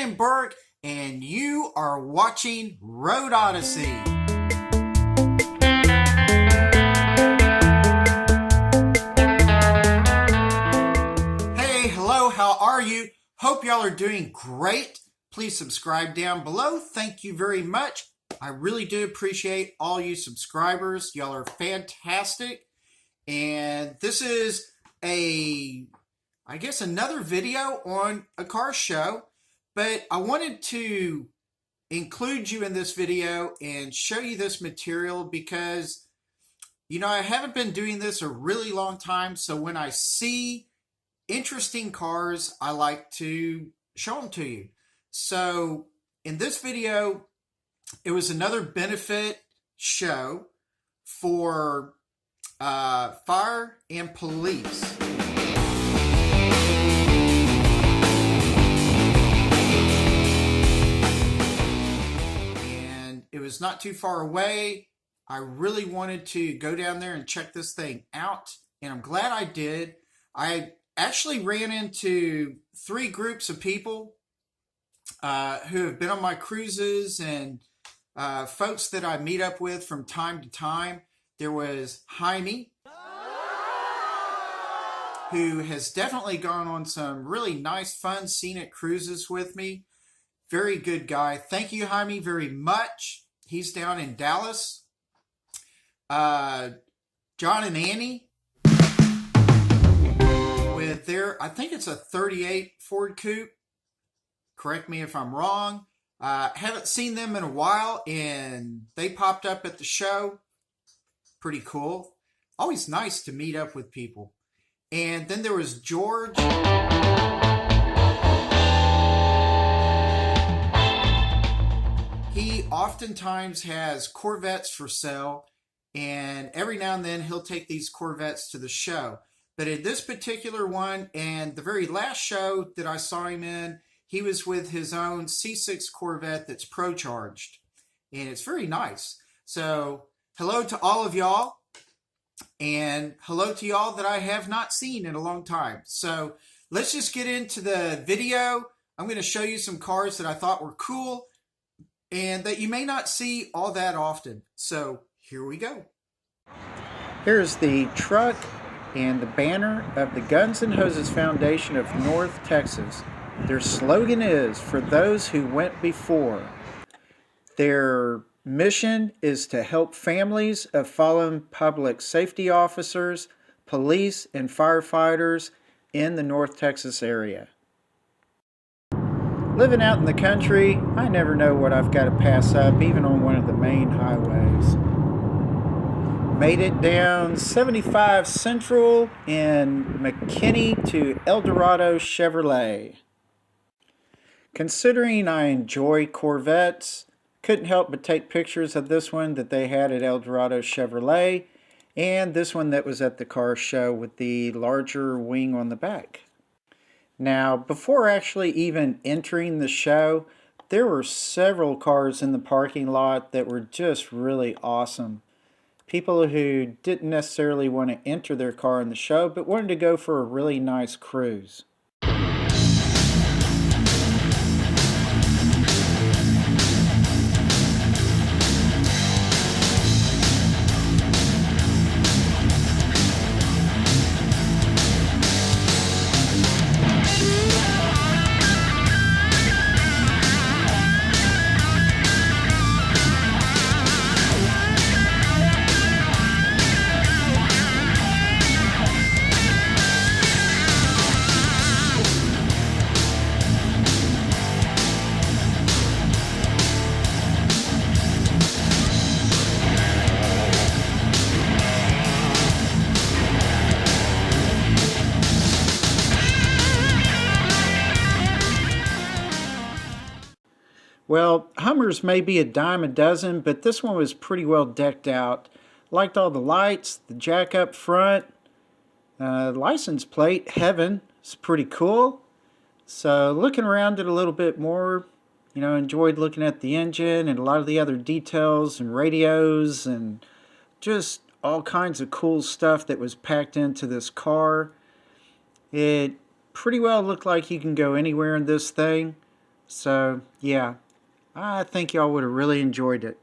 am Burke, and you are watching Road Odyssey. Hey, hello, how are you? Hope y'all are doing great. Please subscribe down below. Thank you very much. I really do appreciate all you subscribers. Y'all are fantastic. And this is another video on a car show, but I wanted to include you in this video and show you this material because, I haven't been doing this a really long time. So when I see interesting cars, I like to show them to you. So in this video, it was another benefit show for fire and police. And it was not too far away. I really wanted to go down there and check this thing out, and I'm glad I did. I actually ran into 3 groups of people who have been on my cruises and folks that I meet up with from time to time. There was Jaime, who has definitely gone on some really nice, fun, scenic cruises with me. Very good guy. Thank you, Jaime, very much. He's down in Dallas. John and Annie with their, I think it's a 38 Ford Coupe. Correct me if I'm wrong. Haven't seen them in a while, and they popped up at the show. Pretty cool. Always nice to meet up with people. And then there was George. He oftentimes has Corvettes for sale, and every now and then he'll take these Corvettes to the show. But in this particular one, and the very last show that I saw him in, he was with his own C6 Corvette that's pro-charged. And it's very nice. So hello to all of y'all, and hello to y'all that I have not seen in a long time. So let's just get into the video. I'm going to show you some cars that I thought were cool and that you may not see all that often. So here we go. Here's the truck and the banner of the Guns and Hoses Foundation of North Texas. Their slogan is, "For those who went before." Their mission is to help families of fallen public safety officers, police, and firefighters in the North Texas area. Living out in the country, I never know what I've got to pass up, even on one of the main highways. Made it down 75 Central in McKinney to El Dorado Chevrolet. Considering I enjoy Corvettes, couldn't help but take pictures of this one that they had at El Dorado Chevrolet, and this one that was at the car show with the larger wing on the back. Now, before actually even entering the show, there were several cars in the parking lot that were just really awesome. People who didn't necessarily want to enter their car in the show, but wanted to go for a really nice cruise. Well, Hummers may be a dime a dozen, but this one was pretty well decked out. Liked all the lights, the jack up front, license plate, Heaven, it's pretty cool. So looking around it a little bit more, enjoyed looking at the engine and a lot of the other details and radios and just all kinds of cool stuff that was packed into this car. It pretty well looked like you can go anywhere in this thing. So, yeah, I think y'all would have really enjoyed it.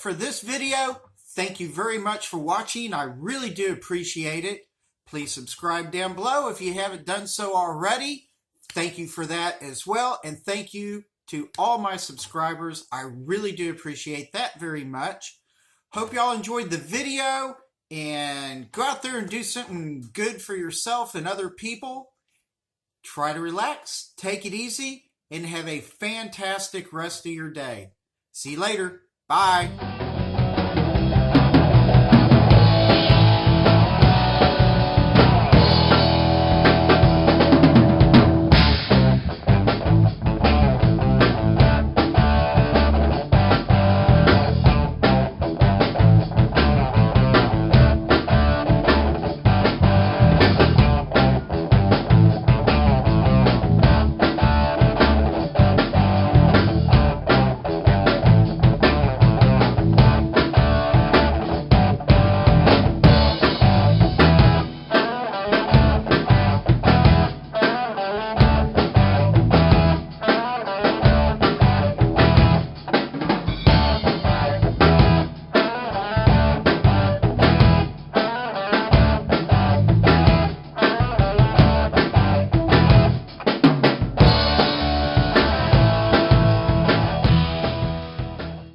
For this video. Thank you very much for watching. I really do appreciate it. Please subscribe down below if you haven't done so already. Thank you for that as well. And thank you to all my subscribers. I really do appreciate that very much. Hope y'all enjoyed the video and go out there and do something good for yourself and other people. Try to relax, take it easy, and have a fantastic rest of your day. See you later. Bye.